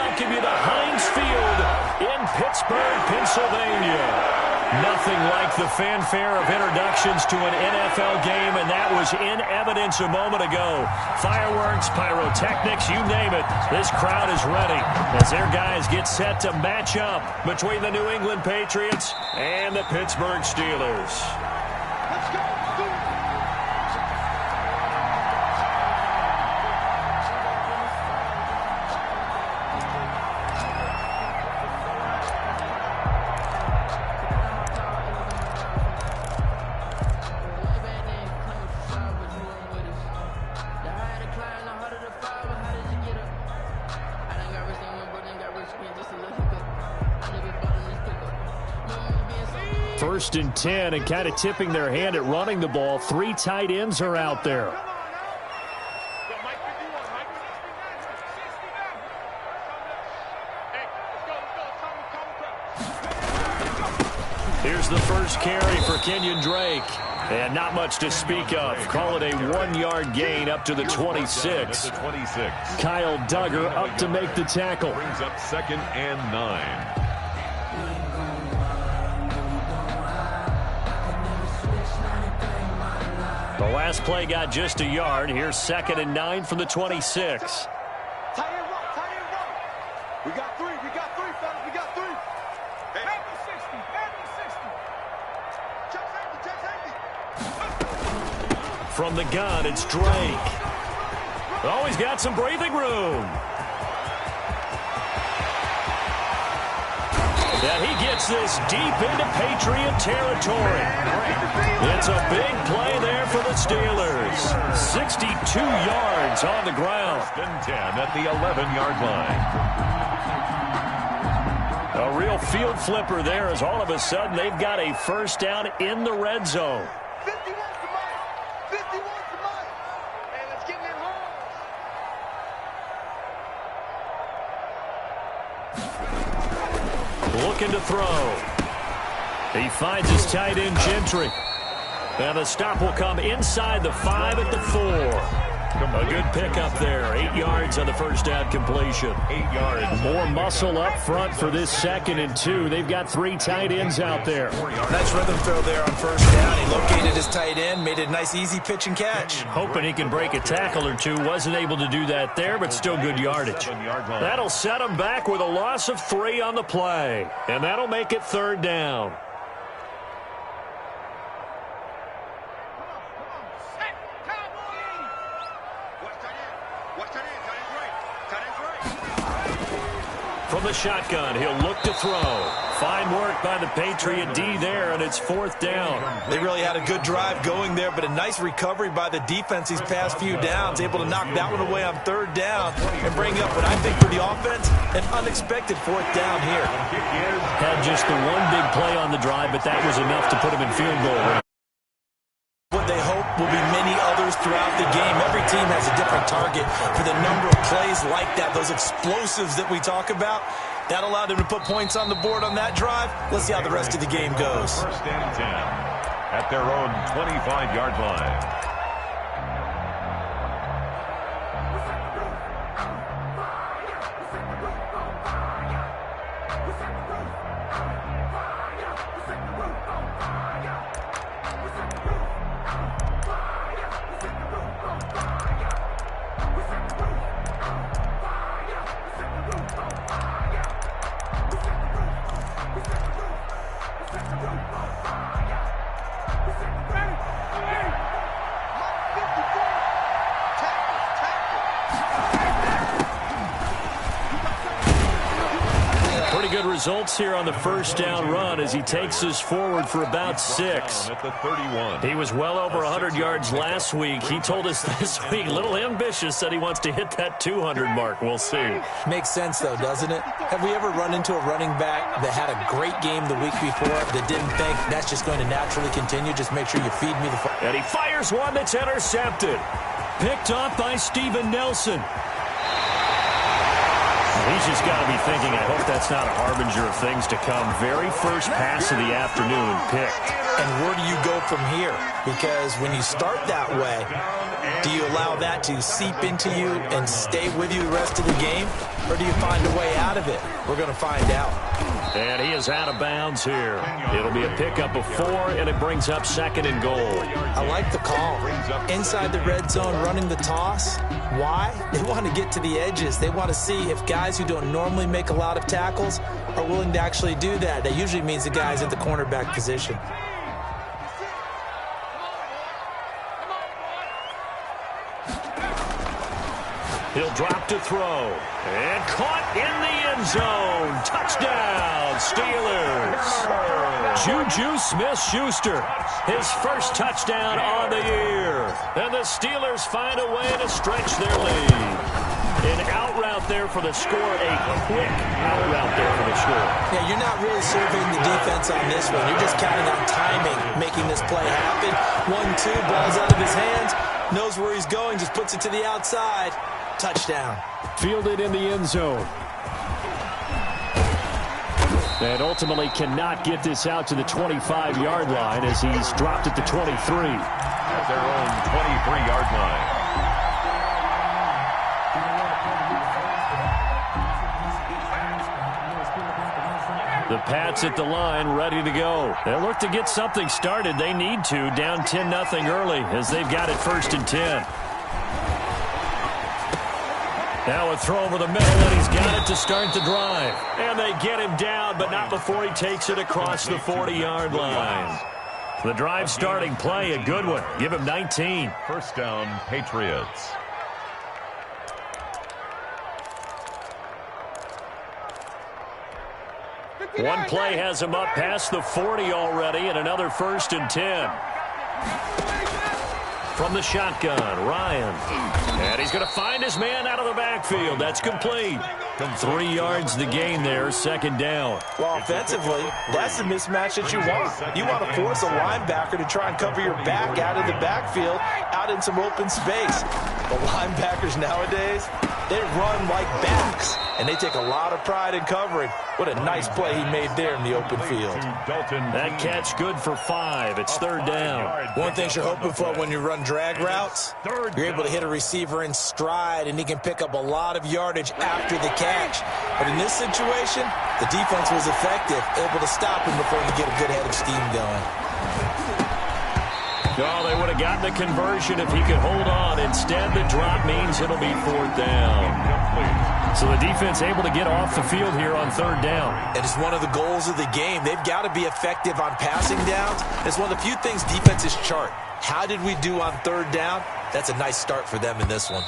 welcome you to Heinz Field in Pittsburgh, Pennsylvania. Nothing like the fanfare of introductions to an NFL game, and that was in evidence a moment ago. Fireworks, pyrotechnics, you name it. This crowd is ready as their guys get set to match up between the New England Patriots and the Pittsburgh Steelers. Let's go. First and 10, and kind of tipping their hand at running the ball. 3 tight ends are out there. Here's the first carry for Kenyon Drake. And not much to speak of. Call it a 1-yard gain up to the 26. Kyle Duggar up to make the tackle. Brings up 2nd and 9. The last play got just a yard. Here's 2nd and 9 from the 26. Tight end run, tight end run. We got 3, fellas, we got 3. Hey. Back to 60, back to 60. Check safety. From the gun, it's Drake. Oh, he's got some breathing room. And he gets this deep into Patriot territory. It's a big play there for the Steelers. 62 yards on the ground. 1st and 10 at the 11-yard line. A real field flipper there as all of a sudden they've got a first down in the red zone. 51 to mine. 51 to mine. Hey, let's get in home. Looking to throw. He finds his tight end, Gentry. And the stop will come inside the 5 at the 4. A good pickup there. 8 yards on the first down completion. 8 yards. More muscle up front for this 2nd and 2. They've got 3 tight ends out there. Nice rhythm throw there on first down. He located his tight end, made it a nice easy pitch and catch. Hoping he can break a tackle or two. Wasn't able to do that there, but still good yardage. That'll set him back with a loss of 3 on the play. And that'll make it 3rd down. From the shotgun, he'll look to throw. Fine work by the Patriot D there, and it's 4th down. They really had a good drive going there, but a nice recovery by the defense these past few downs, able to knock that one away on 3rd down and bring up what I think for the offense, an unexpected 4th down here. Had just the one big play on the drive, but that was enough to put him in field goal range. What they hope will be many others throughout the game. Every team has a different target for the number of plays like that, those explosives that we talk about. That allowed them to put points on the board on that drive. Let's see how the rest of the game goes. 1st and 10 at their own 25-yard line. Good results here on the first down run as he takes us forward for about 6. At the 31. He was well over 100 yards last week. He told us this week, a little ambitious, said he wants to hit that 200 mark. We'll see. Makes sense, though, doesn't it? Have we ever run into a running back that had a great game the week before that didn't think that's just going to naturally continue? Just make sure you feed me the... And he fires one that's intercepted. Picked off by Steven Nelson. He's just got to be thinking, I hope that's not a harbinger of things to come. Very first pass of the afternoon picked. And where do you go from here? Because when you start that way, Do you allow that to seep into you and stay with you the rest of the game? Or do you find a way out of it? We're going to find out. And he is out of bounds here. It'll be a pickup of 4, and it brings up 2nd and goal. I like the call. Inside the red zone, running the toss. Why? They want to get to the edges. They want to see if guys who don't normally make a lot of tackles are willing to actually do that. That usually means the guys at the cornerback position. He'll drop to throw. And caught in the end zone. Touchdown, Steelers. Juju Smith-Schuster, his first touchdown on the year. And the Steelers find a way to stretch their lead. An out route there for the score, a quick out route there for the score. Yeah, you're not really surveying the defense on this one. You're just counting on timing, making this play happen. 1-2, ball's out of his hands, knows where he's going, just puts it to the outside. Touchdown. Fielded in the end zone. And ultimately cannot get this out to the 25-yard line as he's dropped it to 23. At their own 23-yard line. The Pats at the line, ready to go. They'll look to get something started. They need to, down 10-0 early as they've got it 1st and 10. Now a throw over the middle, and he's got it to start the drive. And they get him down, but not before he takes it across the 40-yard line. The drive starting play, a good one. Give him 19. First down, Patriots. One play has him up past the 40 already, and another 1st and 10. From the shotgun, Ryan. And he's going to find his man out of the backfield. That's complete. 3 yards the gain there, 2nd down. Well, offensively, that's the mismatch that you want. You want to force a linebacker to try and cover your back out of the backfield, out in some open space. The linebackers nowadays, they run like backs, and they take a lot of pride in covering. What a nice play he made there in the open field. That catch good for 5. It's 3rd down. One thing you're hoping for when you run drag routes, you're able to hit a receiver in stride, and he can pick up a lot of yardage after the catch. But in this situation, the defense was effective, able to stop him before he get a good head of steam going. Oh, they would have gotten the conversion if he could hold on. Instead, the drop means it'll be 4th down. So the defense able to get off the field here on 3rd down. And it's one of the goals of the game. They've got to be effective on passing downs. It's one of the few things defenses chart. How did we do on 3rd down? That's a nice start for them in this one.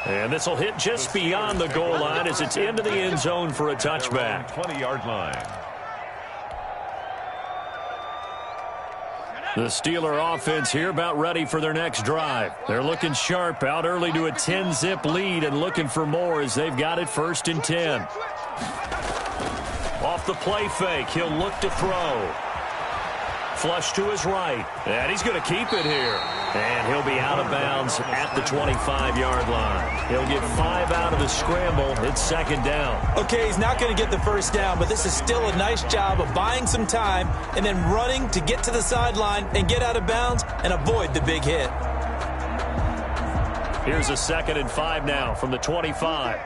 And this will hit just beyond the goal line as it's into the end zone for a touchback. 20-yard line. The Steeler offense here about ready for their next drive. They're looking sharp, out early to a 10-zip lead and looking for more as they've got it 1st and 10. Off the play fake, he'll look to throw. Flush to his right, and he's going to keep it here. And he'll be out of bounds at the 25-yard line. He'll get 5 out of the scramble. It's 2nd down. Okay, he's not going to get the 1st down, but this is still a nice job of buying some time and then running to get to the sideline and get out of bounds and avoid the big hit. Here's a 2nd and 5 now from the 25.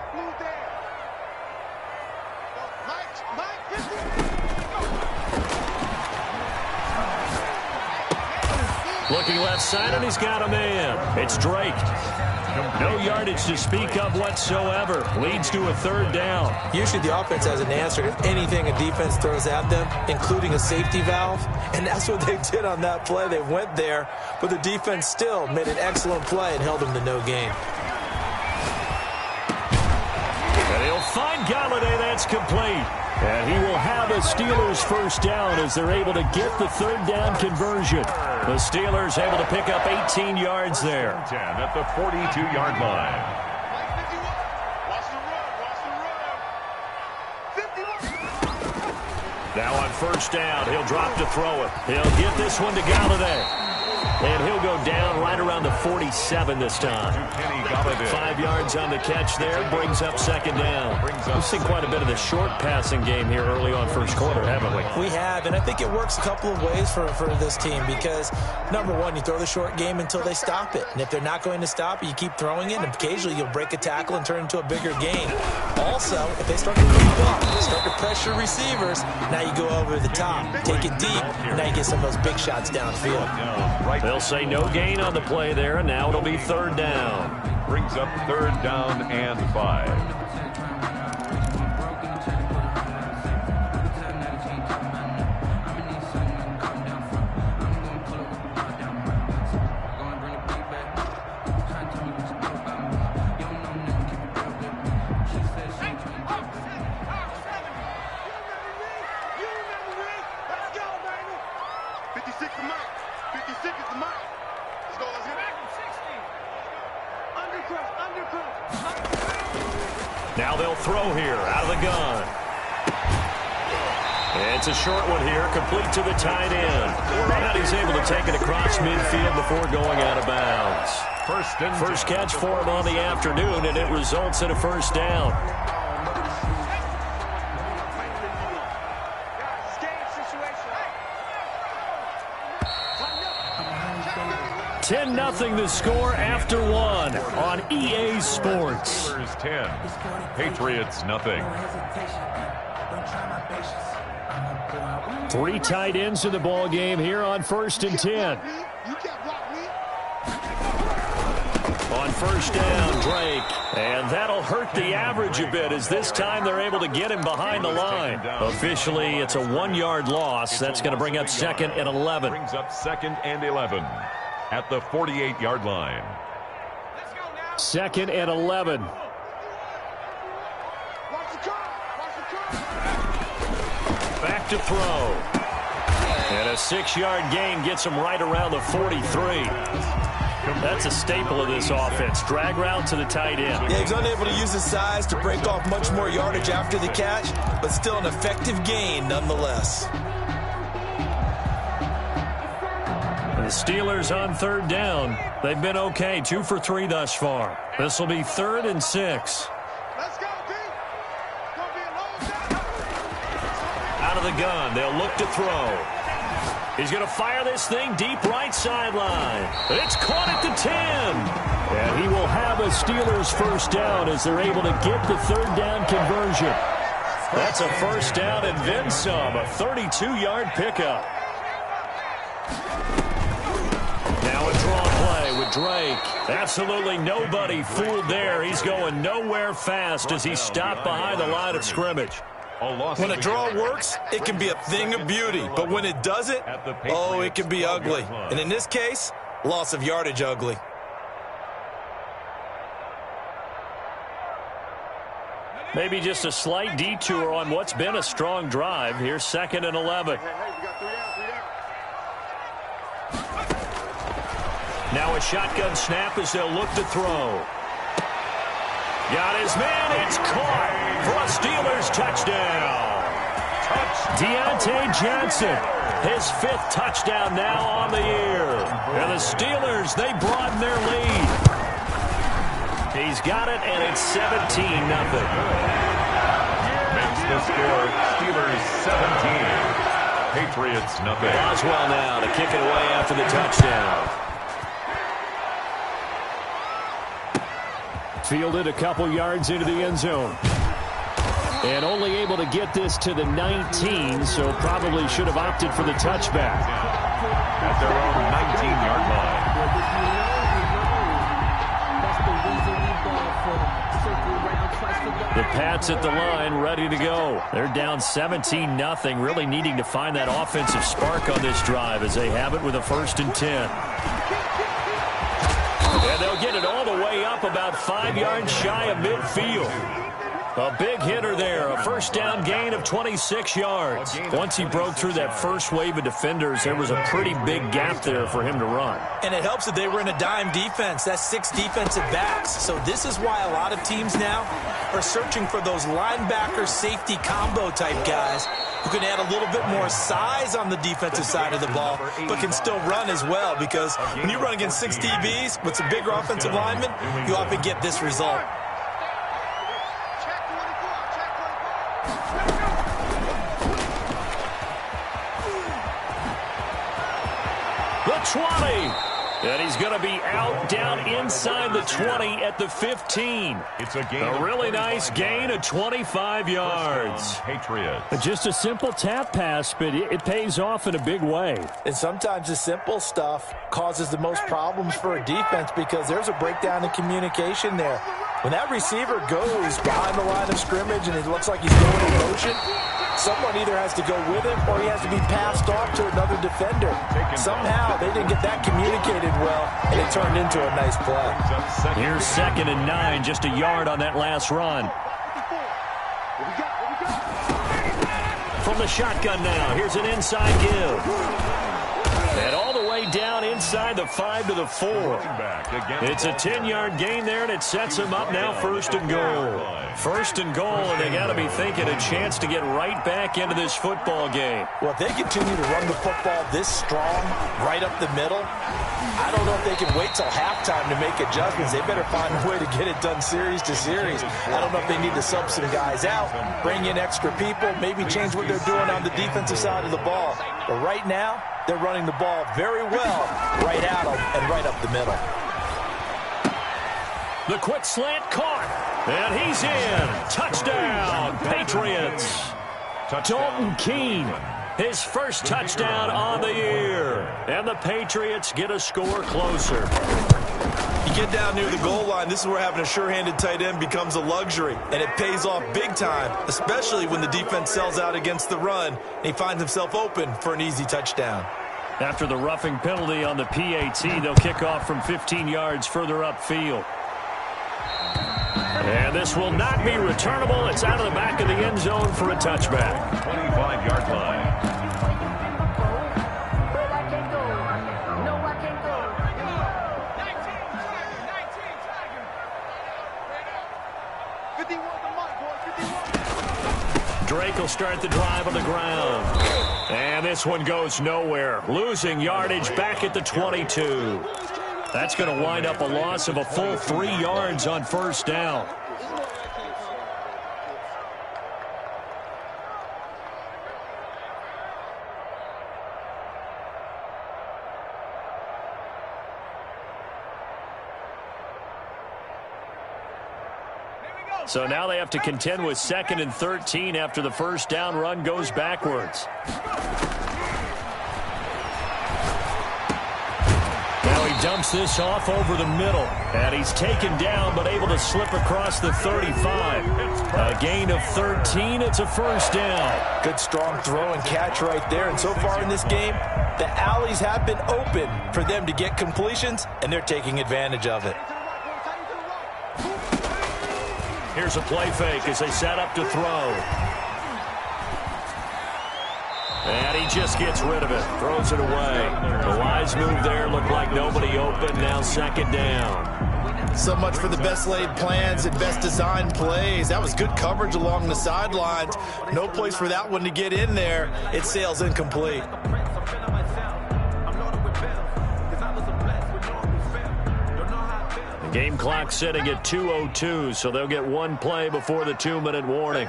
Looking left side, and he's got a man. It's Drake. No yardage to speak of whatsoever. Leads to a 3rd down. Usually the offense has an answer to anything a defense throws at them, including a safety valve. And that's what they did on that play. They went there, but the defense still made an excellent play and held them to no gain. And he'll find Galladay. That's complete. And he will have a Steelers 1st down as they're able to get the 3rd down conversion. The Steelers able to pick up 18 yards there. 10 at the 42-yard line. Now on 1st down, he'll drop to throw it. He'll get this one to Galladay. And he'll go down right around the 47 this time. 5 yards on the catch there, brings up second down. We've seen quite a bit of the short passing game here early on first quarter, haven't we? We have, and I think it works a couple of ways for this team because, number one, you throw the short game until they stop it. And if they're not going to stop it, you keep throwing it, and occasionally you'll break a tackle and turn it into a bigger gain. Also, if they start to creep up, start to pressure receivers, now you go over the top, take it deep, and now you get some of those big shots downfield. They'll say no gain on the play there, and now it'll be third down. Brings up third down and 5. Now they'll throw here out of the gun. It's a short one here, complete to the tight end. And he's able to take it across midfield before going out of bounds. First catch for him on the afternoon, and it results in a first down. 10-0 the score after one on EA Sports. 10, Patriots nothing. 3 tight ends in the ball game here on 1st and 10. On first down, Drake. And that'll hurt the average a bit as this time they're able to get him behind the line. Officially, it's a 1-yard loss. That's going to bring up 2nd and 11. Brings up 2nd and 11 at the 48-yard line. 2nd and 11. Back to throw. And a 6-yard gain gets him right around the 43. That's a staple of this offense. Drag route to the tight end. Yeah, he's unable to use his size to break off much more yardage after the catch, but still an effective gain nonetheless. The Steelers on third down. They've been okay, 2 for 3 thus far. This will be 3rd and 6. Let's go, D. Gonna be a long time. Out of the gun, they'll look to throw. He's going to fire this thing deep right sideline. It's caught at the 10. And he will have a Steelers first down as they're able to get the third down conversion. That's a first down and then some, a 32-yard pickup. Now a draw play with Drake. Absolutely nobody fooled there. He's going nowhere fast as he's stopped behind the line of scrimmage. When a draw works, it can be a thing of beauty. But when it doesn't, oh, it can be ugly. And in this case, loss of yardage ugly. Maybe just a slight detour on what's been a strong drive. Here's 2nd and 11. Now a shotgun snap as they'll look to throw. Got his man. It's caught for a Steelers touchdown. Deontay Johnson, his 5th touchdown now on the year. And the Steelers, they broaden their lead. He's got it, and it's 17-0. Makes the score Steelers 17. Patriots nothing. Boswell now to kick it away after the touchdown. Fielded a couple yards into the end zone. And only able to get this to the 19, so probably should have opted for the touchback. At their own 19-yard line. The Pats at the line, ready to go. They're down 17-0, really needing to find that offensive spark on this drive as they have it with a 1st and 10. And they'll get it all the way up about 5 yards shy of midfield. A big hitter there, a first down gain of 26 yards. Once he broke through that first wave of defenders, there was a pretty big gap there for him to run. And it helps that they were in a dime defense. That's 6 defensive backs. So this is why a lot of teams now are searching for those linebacker safety combo type guys who can add a little bit more size on the defensive side of the ball, but can still run as well, because when you run against 6 DBs with some bigger offensive linemen, you often get this result. The 20. And he's going to be out down inside the 20 at the 15. It's a gain. A really nice gain of 25 yards. Patriots. Just a simple tap pass, but it pays off in a big way. And sometimes the simple stuff causes the most problems for a defense because there's a breakdown in communication there. When that receiver goes behind the line of scrimmage and it looks like he's going in motion, someone either has to go with him or he has to be passed off to another defender. Somehow they didn't get that communicated well, and it turned into a nice play. Here's 2nd and 9, just a yard on that last run. From the shotgun now, here's an inside give. And all the way down inside the 5 to the 4. It's a 10-yard gain there, and it sets him up now 1st and goal. 1st and goal, and they got to be thinking a chance to get right back into this football game. Well, if they continue to run the football this strong, right up the middle, I don't know if they can wait till halftime to make adjustments. They better find a way to get it done series to series. I don't know if they need to sub some guys out, bring in extra people, maybe change what they're doing on the defensive side of the ball. But right now, they're running the ball very well right at them and right up the middle. The quick slant caught, and he's in. Touchdown, Patriots. Dalton Keene, his first touchdown on the year. And the Patriots get a score closer. You get down near the goal line, this is where having a sure-handed tight end becomes a luxury, and it pays off big time, especially when the defense sells out against the run, and he finds himself open for an easy touchdown. After the roughing penalty on the PAT, they'll kick off from 15 yards further upfield. And this will not be returnable. It's out of the back of the end zone for a touchback. 25-yard line. Drake will start the drive on the ground. And this one goes nowhere. Losing yardage back at the 22. That's going to wind up a loss of a full 3 yards on 1st down. So now they have to contend with 2nd and 13 after the 1st down run goes backwards. Now he dumps this off over the middle. And he's taken down but able to slip across the 35. A gain of 13. It's a 1st down. Good strong throw and catch right there. And so far in this game, the alleys have been open for them to get completions, and they're taking advantage of it. Here's a play fake as they set up to throw. And he just gets rid of it. Throws it away. The wise move there. Looked like nobody open. Now 2nd down. So much for the best laid plans and best designed plays. That was good coverage along the sidelines. No place for that one to get in there. It sails incomplete. Game clock sitting at 2:02, so they'll get one play before the 2-minute warning.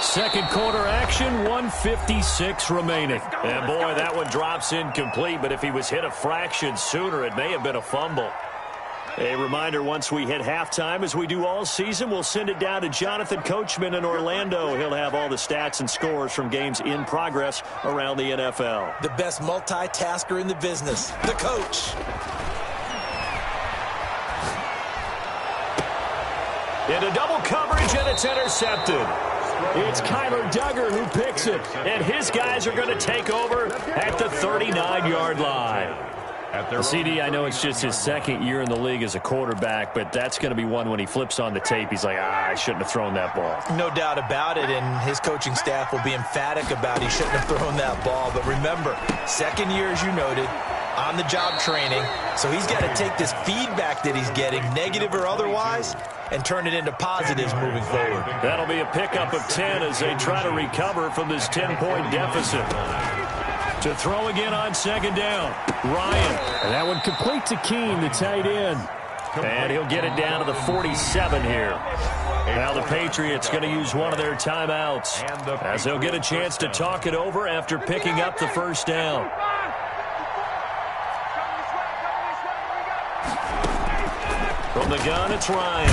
Second quarter action, 1:56 remaining. And boy, that one drops incomplete, but if he was hit a fraction sooner, it may have been a fumble. A reminder, once we hit halftime, as we do all season, we'll send it down to Jonathan Coachman in Orlando. He'll have all the stats and scores from games in progress around the NFL. The best multitasker in the business, the coach. Into double coverage, and it's intercepted. It's Kyler Duggar who picks it, and his guys are going to take over at the 39-yard line. CD, I know it's just his 2nd year in the league as a quarterback, but that's going to be one when he flips on the tape, he's like, I shouldn't have thrown that ball. No doubt about it, and his coaching staff will be emphatic about he shouldn't have thrown that ball. But remember, 2nd year, as you noted, on-the-job training. So he's got to take this feedback that he's getting, negative or otherwise, and turn it into positives moving forward. That'll be a pickup of 10 as they try to recover from this 10-point deficit. To throw again on second down, Ryan. And that one complete to Keene, the tight end. And he'll get it down to the 47 here. Now the Patriots going to use one of their timeouts as they'll get a chance to talk it over after picking up the first down. From the gun, it's Ryan.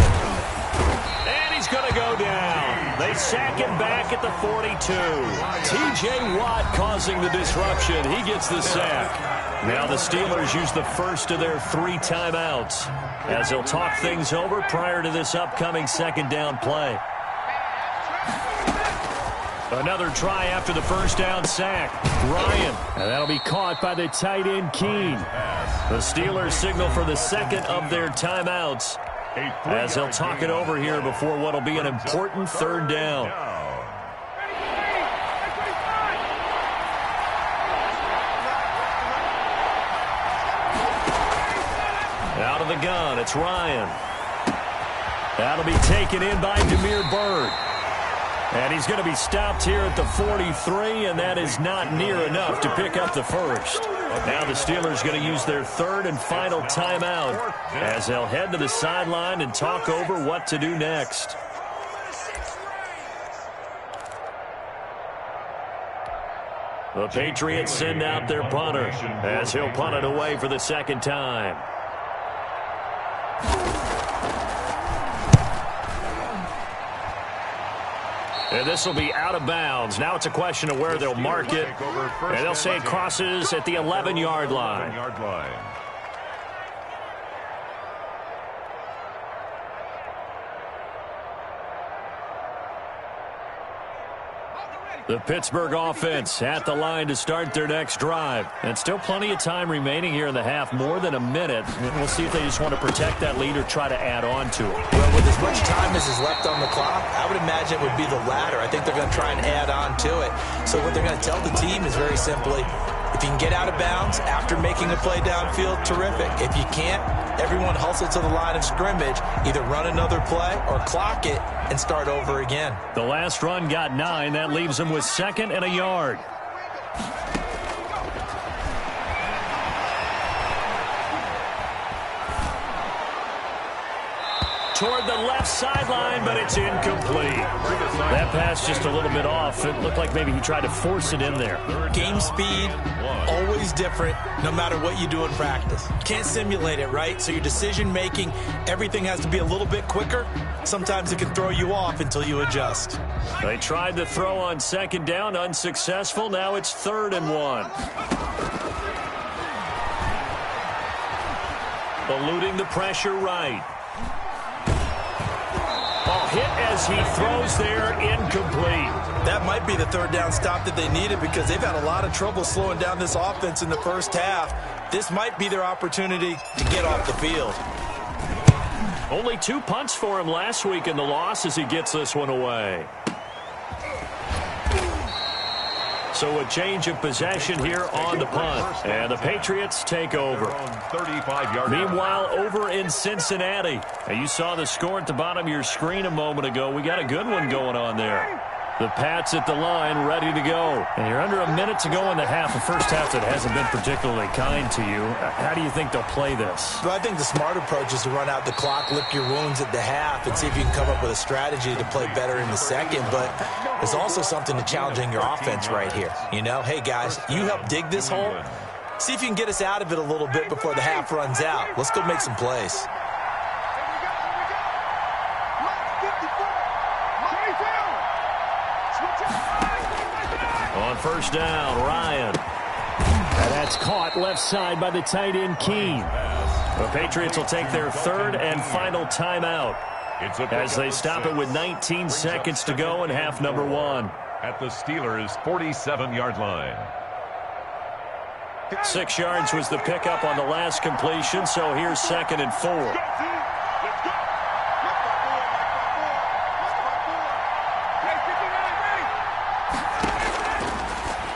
And he's going to go down. They sack him back at the 42. T.J. Watt causing the disruption. He gets the sack. Now the Steelers use the first of their 3 timeouts as they'll talk things over prior to this upcoming second down play. Another try after the first down sack. Ryan. And that'll be caught by the tight end Keene. The Steelers signal for the second of their timeouts as they'll talk it over here before what will be an important third down. Out of the gun, it's Ryan. That'll be taken in by Damiere Byrd. And he's going to be stopped here at the 43, and that is not near enough to pick up the first. Now the Steelers going to use their third and final timeout as they'll head to the sideline and talk over what to do next. The Patriots send out their punter as he'll punt it away for the second time. And this will be out of bounds. Now it's a question of where they'll mark it. And they'll say it crosses at the 11-yard line. The Pittsburgh offense at the line to start their next drive. And still plenty of time remaining here in the half, more than a minute. We'll see if they just want to protect that lead or try to add on to it. Well, with as much time as is left on the clock, I would imagine it would be the latter. I think they're going to try and add on to it. So what they're going to tell the team is very simply, if you can get out of bounds after making a play downfield, terrific. If you can't, everyone hustle to the line of scrimmage, either run another play or clock it and start over again. The last run got 9. That leaves them with 2nd and a yard. Toward the left sideline, but it's incomplete. That pass just a little bit off. It looked like maybe he tried to force it in there. Game speed, always different, no matter what you do in practice. Can't simulate it, right? So your decision-making, everything has to be a little bit quicker. Sometimes it can throw you off until you adjust. They tried to throw on second down, unsuccessful. Now it's 3rd and 1. Eluding the pressure right. Ball hit as he throws there, incomplete. That might be the third down stop that they needed because they've had a lot of trouble slowing down this offense in the first half. This might be their opportunity to get off the field. Only 2 punts for him last week in the loss as he gets this one away. So a change of possession here on the punt. And the Patriots take over. Meanwhile, over in Cincinnati. You saw the score at the bottom of your screen a moment ago. We got a good one going on there. The Pats at the line, ready to go. And you're under a minute to go in the half. The first half that hasn't been particularly kind to you. How do you think they'll play this? Well, I think the smart approach is to run out the clock, lick your wounds at the half, and see if you can come up with a strategy to play better in the second. But there's also something to challenging your offense right here. You know, hey, guys, you help dig this hole. See if you can get us out of it a little bit before the half runs out. Let's go make some plays. On first down, Ryan. And that's caught left side by the tight end Keene. The Patriots will take their 3rd and final timeout as they stop it with 19 seconds to go in half number 1. At the Steelers' 47-yard line. 6 yards was the pickup on the last completion, so here's 2nd and 4.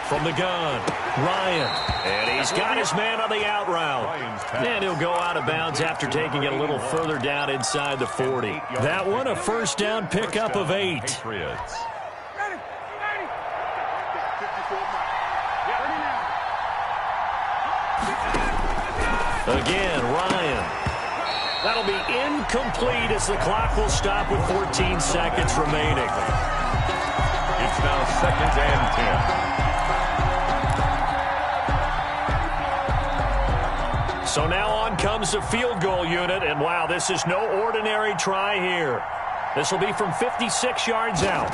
From the gun, Ryan. And he's got his man on the out route. And he'll go out of bounds after taking it a little further down inside the 40. That one a first down pickup of 8. Patriots. Again, Ryan. That'll be incomplete as the clock will stop with 14 seconds remaining. It's now 2nd and 10. So now on comes the field goal unit, and wow, this is no ordinary try here. This will be from 56 yards out.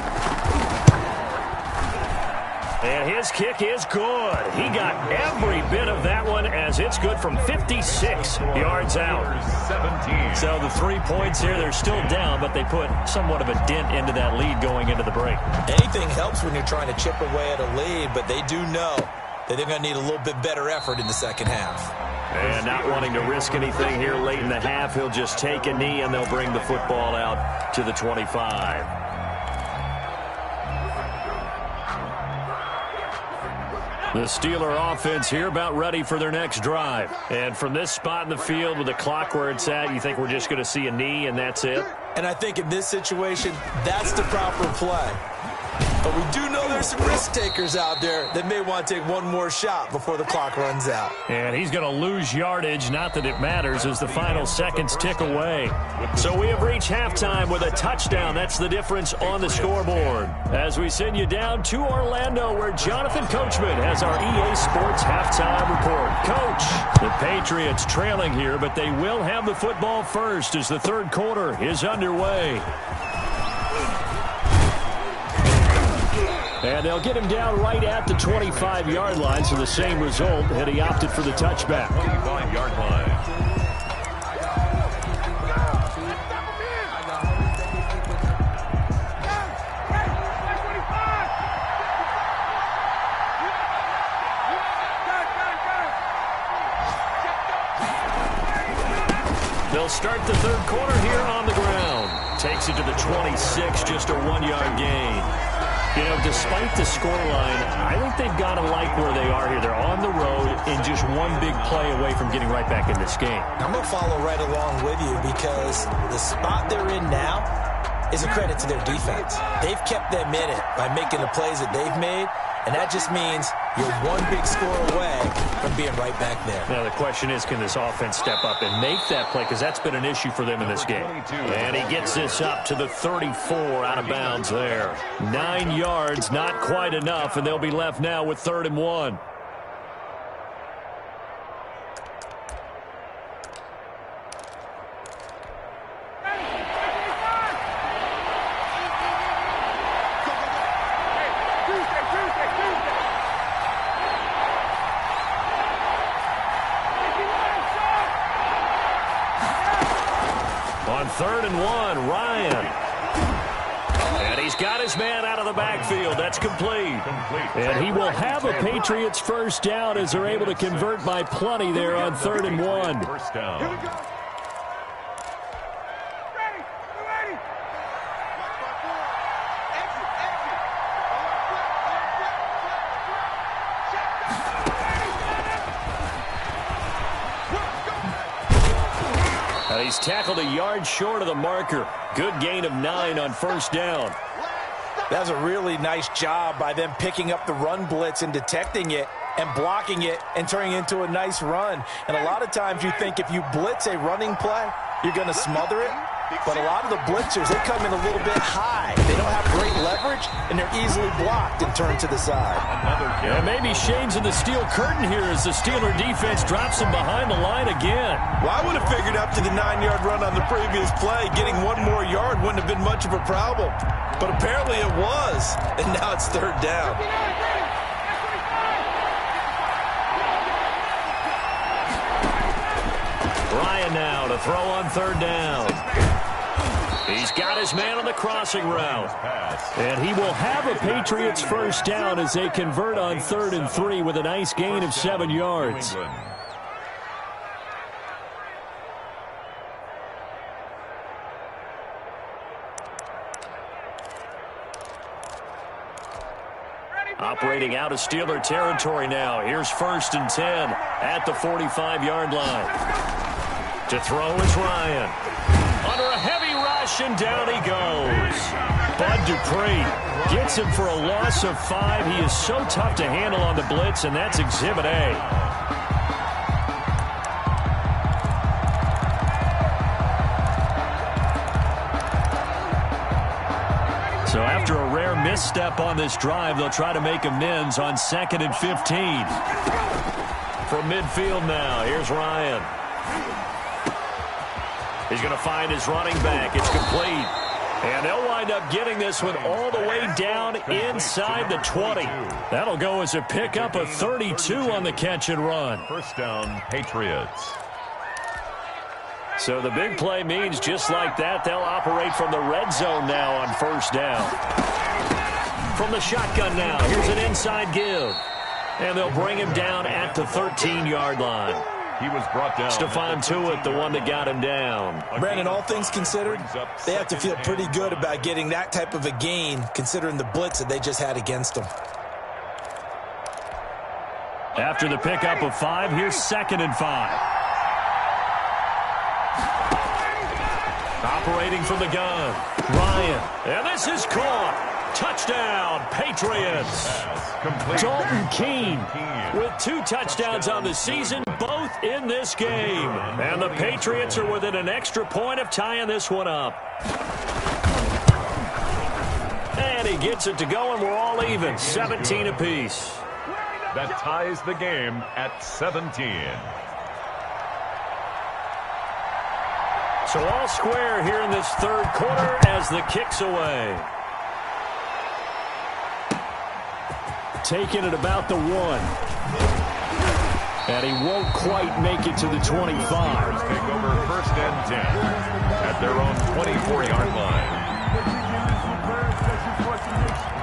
And his kick is good. He got every bit of that one as it's good from 56 yards out. 17. So the 3 points here, they're still down, but they put somewhat of a dent into that lead going into the break. Anything helps when you're trying to chip away at a lead, but they do know that they're going to need a little bit better effort in the second half. And not wanting to risk anything here late in the half, he'll just take a knee and they'll bring the football out to the 25. The Steeler offense here about ready for their next drive. And from this spot in the field with the clock where it's at, you think we're just going to see a knee and that's it? And I think in this situation, that's the proper play. But we do know there's some risk takers out there that may want to take one more shot before the clock runs out. And he's going to lose yardage, not that it matters, as the final seconds tick away. So we have reached halftime with a touchdown. That's the difference on the scoreboard. As we send you down to Orlando, where Jonathan Coachman has our EA Sports halftime report. Coach, the Patriots trailing here, but they will have the football first as the third quarter is underway. And they'll get him down right at the 25-yard line, so the same result, and he opted for the touchback. 25-yard line. They'll start the third quarter here on the ground. Takes it to the 26, just a 1-yard gain. You know, despite the scoreline, I think they've got to like where they are here. They're on the road and just one big play away from getting right back in this game. I'm going to follow right along with you because the spot they're in now is a credit to their defense. They've kept them in it by making the plays that they've made, and that just means you're one big score away from being right back there. Now, the question is, can this offense step up and make that play? Because that's been an issue for them in this game. And he gets this up to the 34 out of bounds there. 9 yards, not quite enough, and they'll be left now with 3rd and 1. On 3rd and 1, Ryan. And he's got his man out of the backfield. That's complete. And he will have a Patriots first down as they're able to convert by plenty there on 3rd and 1. First down. He's tackled a yard short of the marker. Good gain of 9 on first down. That's a really nice job by them picking up the run blitz and detecting it and blocking it and turning it into a nice run. And a lot of times you think if you blitz a running play, you're going to smother it. But a lot of the blitzers, they come in a little bit high. They don't have great leverage, and they're easily blocked and turned to the side. Yeah, maybe shades of the steel curtain here as the Steeler defense drops him behind the line again. Well, I would have figured after the 9-yard run on the previous play, getting one more yard wouldn't have been much of a problem. But apparently it was, and now it's 3rd down. Ryan now to throw on 3rd down. He's got his man on the crossing route. And he will have a Patriots first down as they convert on 3rd and 3 with a nice gain of 7 yards. Operating out of Steeler territory now. Here's 1st and 10 at the 45-yard line. To throw is Ryan. Under a heavy rush, and down he goes. Bud Dupree gets him for a loss of 5. He is so tough to handle on the blitz, and that's Exhibit A. So after a rare misstep on this drive, they'll try to make amends on 2nd and 15. From midfield now, here's Ryan. He's going to find his running back. It's complete. And they'll wind up getting this one all the way down inside the 20. That'll go as a pickup of 32 on the catch and run. First down, Patriots. So the big play means just like that, they'll operate from the red zone now on 1st down. From the shotgun now, here's an inside give. And they'll bring him down at the 13-yard line. He was brought down. Stephon Tuitt, the one that got him down. Brandon, all things considered, they have to feel pretty good about getting that type of a gain, considering the blitz that they just had against them. After the pickup of 5, here's 2nd and 5. Operating from the gun, Ryan. And this is caught. Touchdown, Patriots. Dalton Keene with 2 touchdowns on the season, both in this game. And the Patriots are within an extra point of tying this one up. And he gets it to go, and we're all even, 17 apiece. That ties the game at 17. So all square here in this 3rd quarter as the kick's away. Taking it about the 1. And he won't quite make it to the 25. Take over 1st and 10 at their own 24-yard line.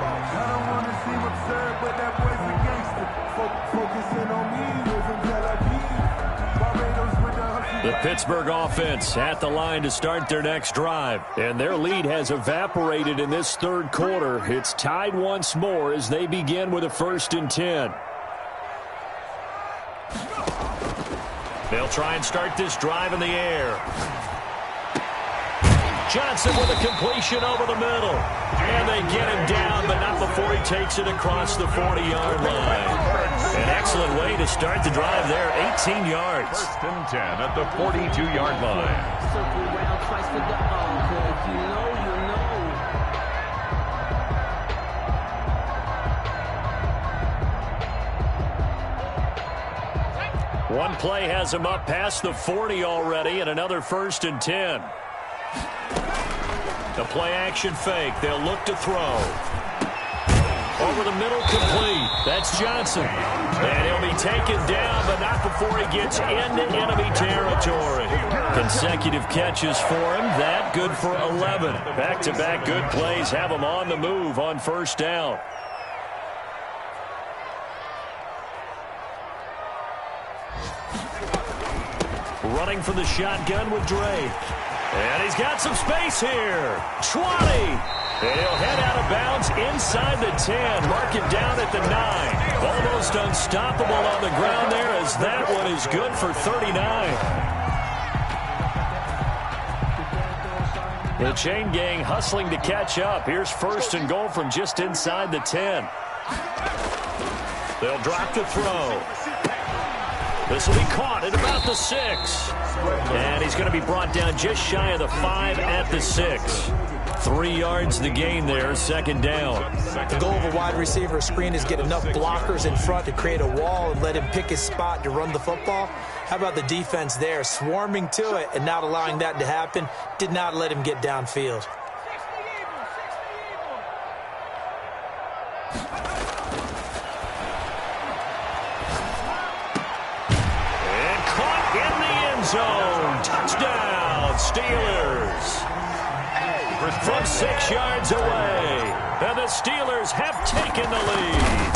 I don't want to seem absurd, but that boy's a gangster. Focusing on me, the Pittsburgh offense at the line to start their next drive. And their lead has evaporated in this 3rd quarter. It's tied once more as they begin with a 1st and 10. They'll try and start this drive in the air. Johnson with a completion over the middle. And they get him down, but not before he takes it across the 40-yard line. An excellent way to start the drive there, 18 yards. 1st and 10 at the 42-yard line. Circle round twice for the all, you know. One play has him up past the 40 already, and another 1st and 10. The play-action fake. They'll look to throw. Over the middle, complete. That's Johnson. And he'll be taken down, but not before he gets into enemy territory. Consecutive catches for him. That good for 11. Back-to-back good plays have him on the move on 1st down. Running from the shotgun with Drake. And he's got some space here. 20. And he'll head out of bounds inside the 10. Mark it down at the 9. Almost unstoppable on the ground there as that one is good for 39. The chain gang hustling to catch up. Here's 1st and goal from just inside the 10. They'll drop the throw. This will be caught at about the 6. And he's going to be brought down just shy of the 5 at the 6. 3 yards the gain there, 2nd down. The goal of a wide receiver screen is get enough blockers in front to create a wall and let him pick his spot to run the football. How about the defense there, swarming to it and not allowing that to happen? Did not let him get downfield. Zone. Touchdown, Steelers. From 6 yards away. And the Steelers have taken the lead.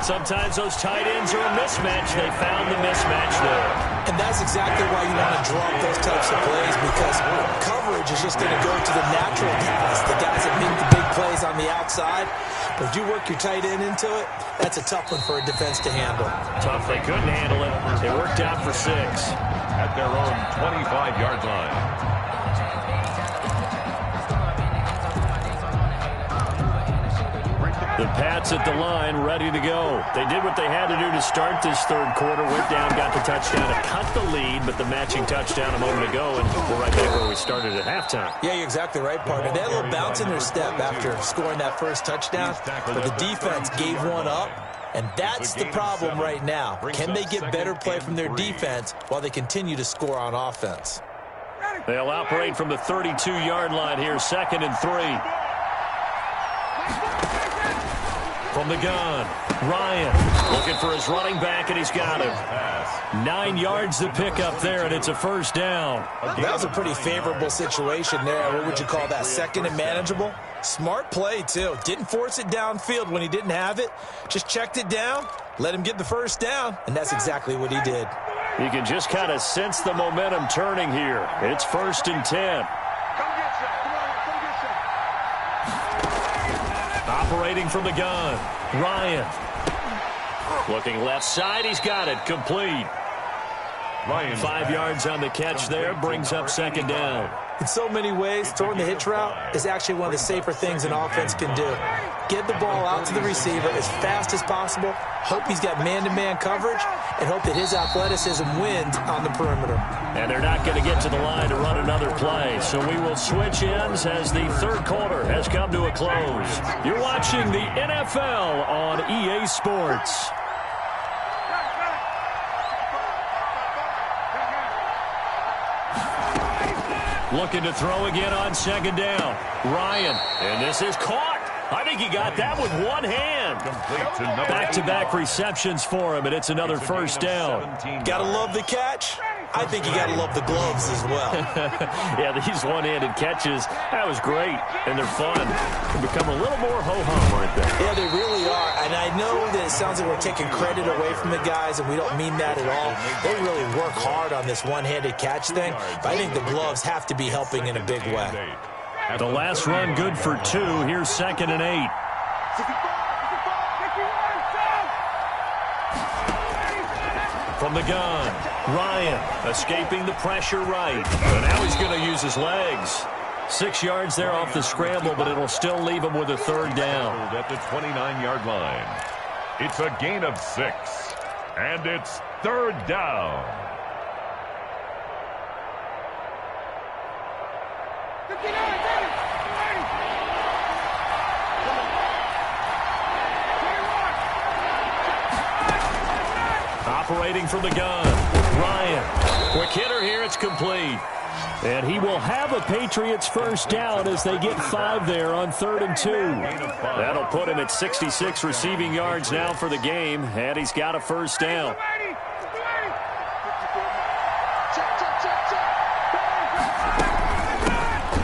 Sometimes those tight ends are a mismatch. They found the mismatch there. And that's exactly why you want to draw up those types of plays, because coverage is just going to go to the natural guys, the guys that make the big plays on the outside. But if you work your tight end into it, that's a tough one for a defense to handle. Tough. They couldn't handle it. It worked out for 6. At their own 25-yard line. The Pats at the line, ready to go. They did what they had to do to start this third quarter. Went down, got the touchdown to cut the lead, but the matching touchdown a moment ago, and we're right back where we started at halftime. Yeah, you're exactly right, partner. They had a little bounce in their step after scoring that first touchdown, but the defense gave one up, and that's the problem right now. Can they get better play from their defense while they continue to score on offense? They'll operate from the 32-yard line here, 2nd and 3. From the gun, Ryan looking for his running back, and he's got him. 9 yards to pick up there, and it's a first down. That was a pretty favorable situation there. What would you call that, 2nd and manageable? Smart play, too. Didn't force it downfield when he didn't have it. Just checked it down, let him get the first down, and that's exactly what he did. You can just kind of sense the momentum turning here. It's 1st and 10. Operating from the gun, Ryan. Looking left side, he's got it, complete. Ryan. 5 yards on the catch there, brings up 2nd down. In so many ways, throwing the hitch route is actually one of the safer things an offense can do. Get the ball out to the receiver as fast as possible, hope he's got man-to-man coverage, and hope that his athleticism wins on the perimeter. And they're not going to get to the line to run another play, so we will switch ends as the third quarter has come to a close. You're watching the NFL on EA Sports. Looking to throw again on 2nd down. Ryan, and this is caught. I think he got that with one hand. Back-to-back receptions for him, and it's another first down. Gotta love the catch. I think you got to love the gloves as well. Yeah, these one-handed catches, that was great, and they're fun. They become a little more ho-hum, aren't they? Yeah, they really are, and I know that it sounds like we're taking credit away from the guys, and we don't mean that at all. They really work hard on this one-handed catch thing, but I think the gloves have to be helping in a big way. The last run good for 2. Here's 2nd and 8. From the gun, Ryan escaping the pressure right. And now he's going to use his legs. 6 yards there off the scramble, but it'll still leave him with a third down. At the 29-yard line. It's a gain of 6. And it's 3rd down. Operating from the gun, Ryan. Quick hitter here, it's complete. And he will have a Patriots first down as they get 5 there on 3rd and 2. That'll put him at 66 receiving yards now for the game, and he's got a first down.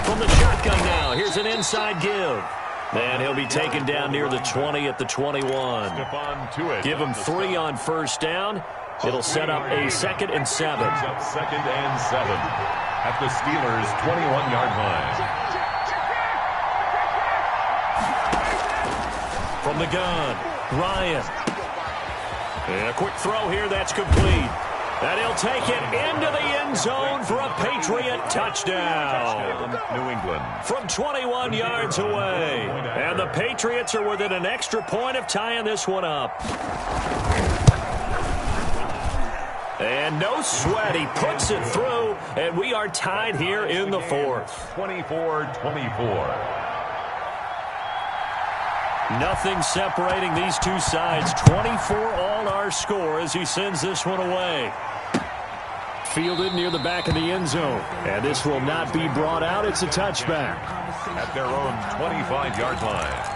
From the shotgun now, here's an inside give. And he'll be taken down near the 20 at the 21. Give him 3 on first down. It'll set up a 2nd and 7. 2nd and 7 at the Steelers' 21-yard line. From the gun, Ryan. And a quick throw here, that's complete. And he'll take it into the end zone for a Patriot touchdown. New England. From 21 yards away. And the Patriots are within an extra point of tying this one up. And no sweat, he puts it through, and we are tied here in the 4th. 24-24. Nothing separating these two sides. 24 all our score as he sends this one away. Fielded near the back of the end zone. And this will not be brought out. It's a touchback. At their own 25-yard line.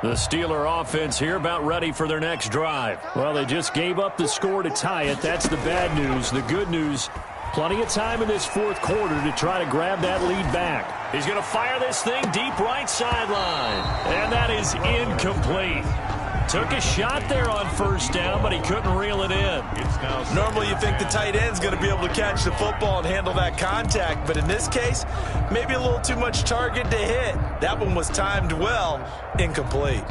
The Steeler offense here about ready for their next drive. Well, they just gave up the score to tie it. That's the bad news. The good news, plenty of time in this fourth quarter to try to grab that lead back. He's going to fire this thing deep right sideline. And that is incomplete. Took a shot there on first down, but he couldn't reel it in. Normally you think the tight end's going to be able to catch the football and handle that contact, but in this case, maybe a little too much target to hit. That one was timed well, incomplete.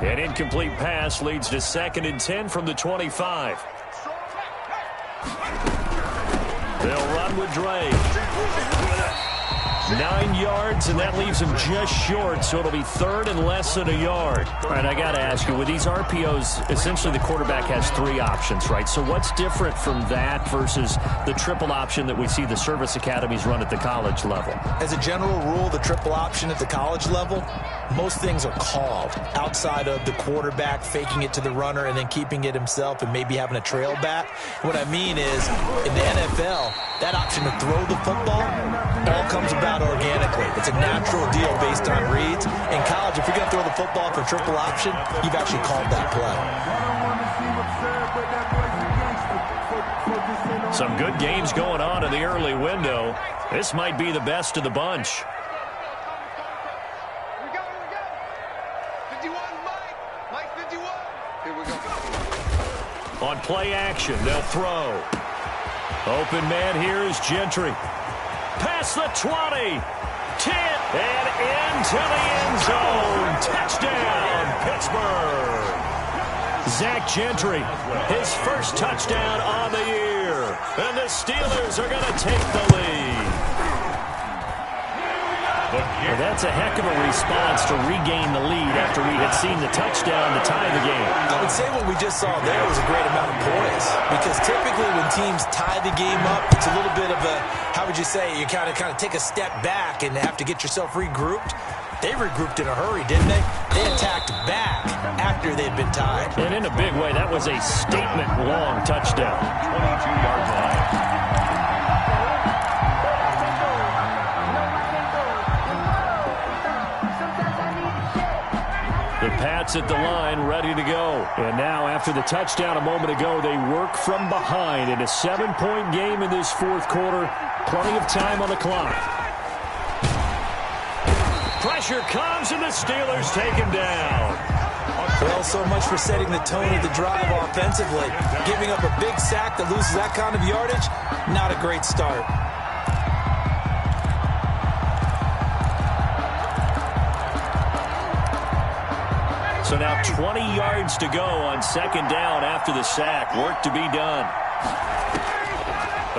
An incomplete pass leads to 2nd and 10 from the 25. They'll run with Dre. 9 yards, and that leaves him just short, so it'll be 3rd and less than a yard. All right, I got to ask you, with these RPOs, essentially the quarterback has 3 options, right? So what's different from that versus the triple option that we see the service academies run at the college level? As a general rule, the triple option at the college level, most things are called outside of the quarterback faking it to the runner and then keeping it himself and maybe having a trail back. What I mean is, in the NFL, that option to throw the football all comes about organically. It's a natural deal based on reads. In college, if you're going to throw the football for triple option, you've actually called that play. Some good games going on in the early window. This might be the best of the bunch. On play action, they'll throw. Open man here is Gentry. Past the 20. 10. And into the end zone. Touchdown, Pittsburgh. Zach Gentry, his first touchdown on the year. And the Steelers are going to take the lead. Well, that's a heck of a response to regain the lead after we had seen the touchdown to tie the game. I would say what we just saw there was a great amount of poise, because typically when teams tie the game up, it's a little bit of a, how would you say, you kind of take a step back and have to get yourself regrouped. They regrouped in a hurry, didn't they? They attacked back after they'd been tied. And in a big way, that was a statement-long touchdown. 22-yard line. The Pats at the line, ready to go. And now, after the touchdown a moment ago, they work from behind in a 7-point game in this fourth quarter. Plenty of time on the clock. Pressure comes, and the Steelers take him down. Well, so much for setting the tone of the drive offensively. Giving up a big sack that loses that kind of yardage, not a great start. So now 20 yards to go on 2nd down after the sack. Work to be done.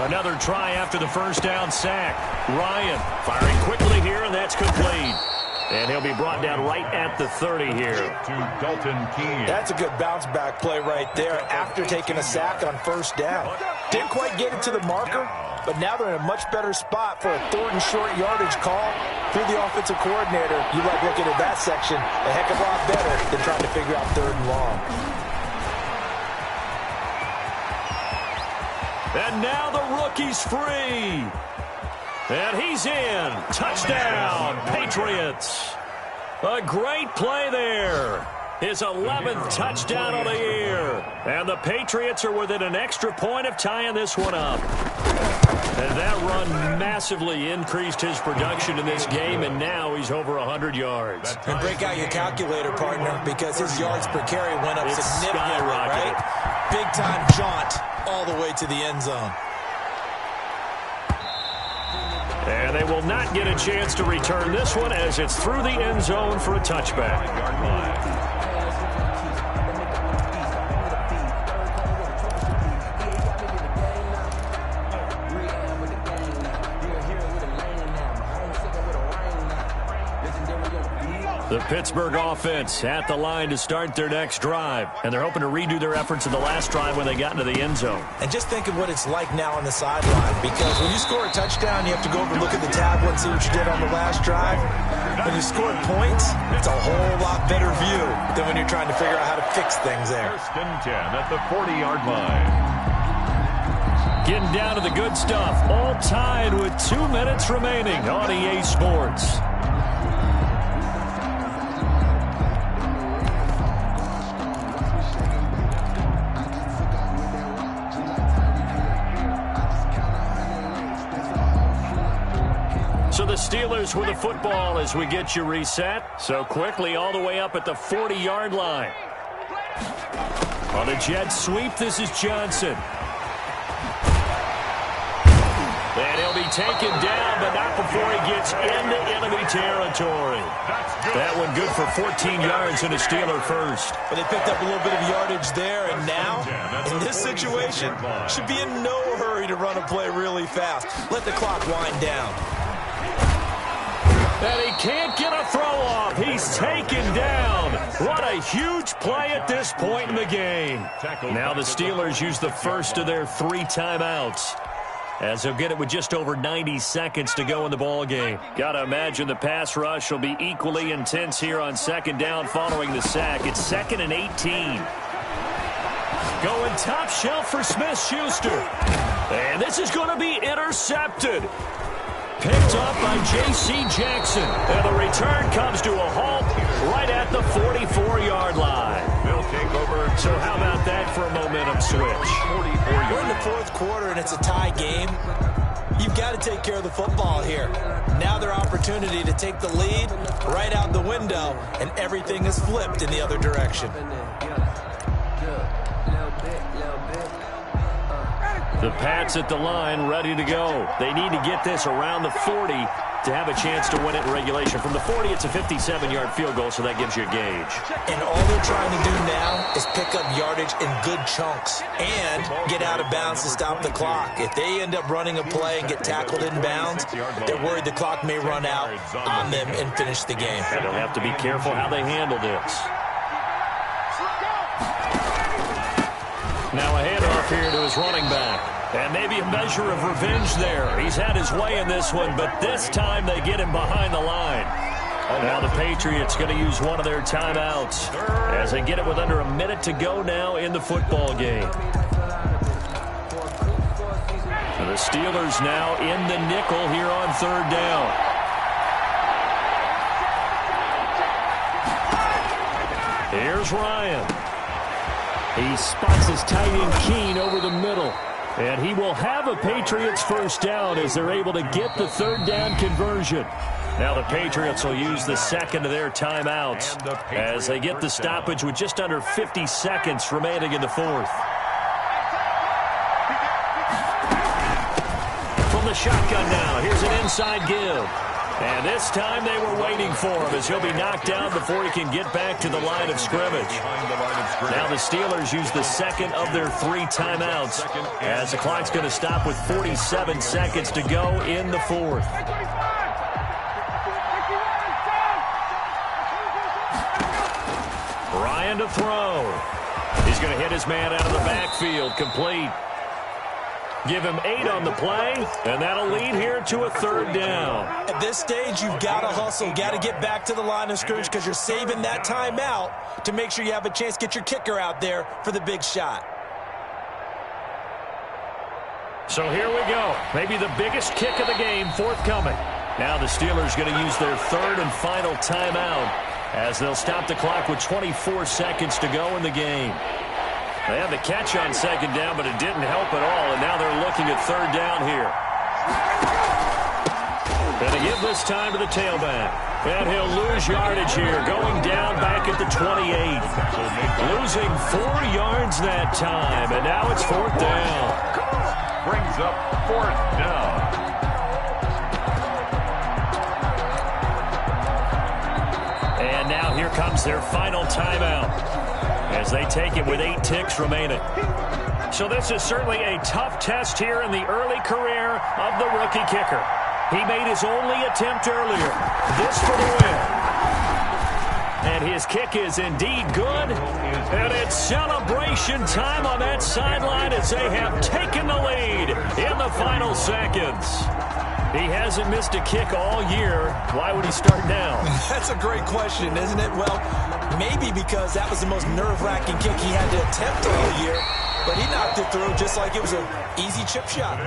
Another try after the first down sack. Ryan firing quickly here, and that's complete. And he'll be brought down right at the 30 here. To Dalton Keene. That's a good bounce-back play right there after taking a sack on first down. Didn't quite get it to the marker, but now they're in a much better spot for a 3rd and short yardage call. Through the offensive coordinator, you like looking at that section a heck of a lot better than trying to figure out 3rd and long. And now the rookie's free. And he's in. Touchdown, Patriots. A great play there. His 11th touchdown of the year. And the Patriots are within an extra point of tying this one up. And that run massively increased his production in this game, and now he's over 100 yards. And break out your calculator, partner, because his yards per carry went up significantly, right? Big-time jaunt all the way to the end zone. And they will not get a chance to return this one as it's through the end zone for a touchback. The Pittsburgh offense at the line to start their next drive. And they're hoping to redo their efforts in the last drive when they got into the end zone. And just think of what it's like now on the sideline. Because when you score a touchdown, you have to go over and look at the tablet and see what you did on the last drive. When you scored points, it's a whole lot better view than when you're trying to figure out how to fix things there. 1st and 10 at the 40-yard line. Getting down to the good stuff. All tied with 2 minutes remaining on EA Sports. Steelers with the football as we get you reset. So quickly all the way up at the 40-yard line. On a jet sweep, this is Johnson. And he'll be taken down, but not before he gets into enemy territory. That one good for 14 yards and a Steeler first. But they picked up a little bit of yardage there, and now, in this situation, should be in no hurry to run a play really fast. Let the clock wind down. And he can't get a throw off. He's taken down. What a huge play at this point in the game. Now the Steelers use the first of their 3 timeouts, as they'll get it with just over 90 seconds to go in the ball game. Got to imagine the pass rush will be equally intense here on second down following the sack. It's 2nd and 18. Going top shelf for Smith-Schuster. And this is going to be intercepted. Picked up by J.C. Jackson. And the return comes to a halt right at the 44-yard line. They'll take over. So how about that for a momentum switch? We're in the 4th quarter, and it's a tie game. You've got to take care of the football here. Now their opportunity to take the lead right out the window, and everything is flipped in the other direction. The Pats at the line, ready to go. They need to get this around the 40 to have a chance to win it in regulation. From the 40, it's a 57-yard field goal, so that gives you a gauge. And all they're trying to do now is pick up yardage in good chunks and get out of bounds to stop the clock. If they end up running a play and get tackled in bounds, they're worried the clock may run out on them and finish the game. And they'll have to be careful how they handle this. Now a handoff here to his running back. And maybe a measure of revenge there. He's had his way in this one, but this time they get him behind the line. Now the Patriots going to use one of their timeouts as they get it with under a minute to go now in the football game. And the Steelers now in the nickel here on 3rd down. Here's Ryan. He spots his tight end Keene over the middle. And he will have a Patriots first down as they're able to get the 3rd down conversion. Now the Patriots will use the 2nd of their timeouts as they get the stoppage with just under 50 seconds remaining in the 4th. From the shotgun now, here's an inside give. And this time they were waiting for him as he'll be knocked down before he can get back to the line of scrimmage. Now the Steelers use the 2nd of their 3 timeouts as the clock's going to stop with 47 seconds to go in the 4th. Ryan to throw. He's going to hit his man out of the backfield, complete. Give him 8 on the play, and that'll lead here to a 3rd down. At this stage, you've got to hustle, got to get back to the line of scrimmage because you're saving that timeout to make sure you have a chance to get your kicker out there for the big shot. So here we go. Maybe the biggest kick of the game forthcoming. Now the Steelers going to use their 3rd and final timeout as they'll stop the clock with 24 seconds to go in the game. They had the catch on 2nd down, but it didn't help at all, and now they're looking at 3rd down here. Going to give this time to the tailback. And he'll lose yardage here, going down back at the 28. Losing 4 yards that time, and now it's 4th down. Brings up 4th down. And now here comes their final timeout as they take it with 8 ticks remaining. So this is certainly a tough test here in the early career of the rookie kicker. He made his only attempt earlier. This for the win. And his kick is indeed good. And it's celebration time on that sideline as they have taken the lead in the final seconds. He hasn't missed a kick all year. Why would he start now? That's a great question, isn't it? Well, maybe because that was the most nerve-wracking kick he had to attempt all year. But he knocked it through just like it was an easy chip shot.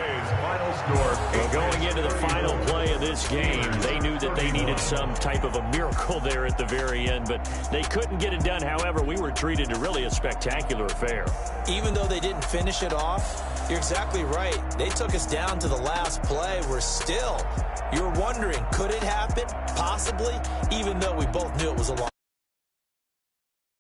Well, going into the final play of this game, they knew that they needed some type of a miracle there at the very end, but they couldn't get it done. However, we were treated to really a spectacular affair. Even though they didn't finish it off, you're exactly right. They took us down to the last play. We're still You're wondering, could it happen? Possibly, even though we both knew it was a long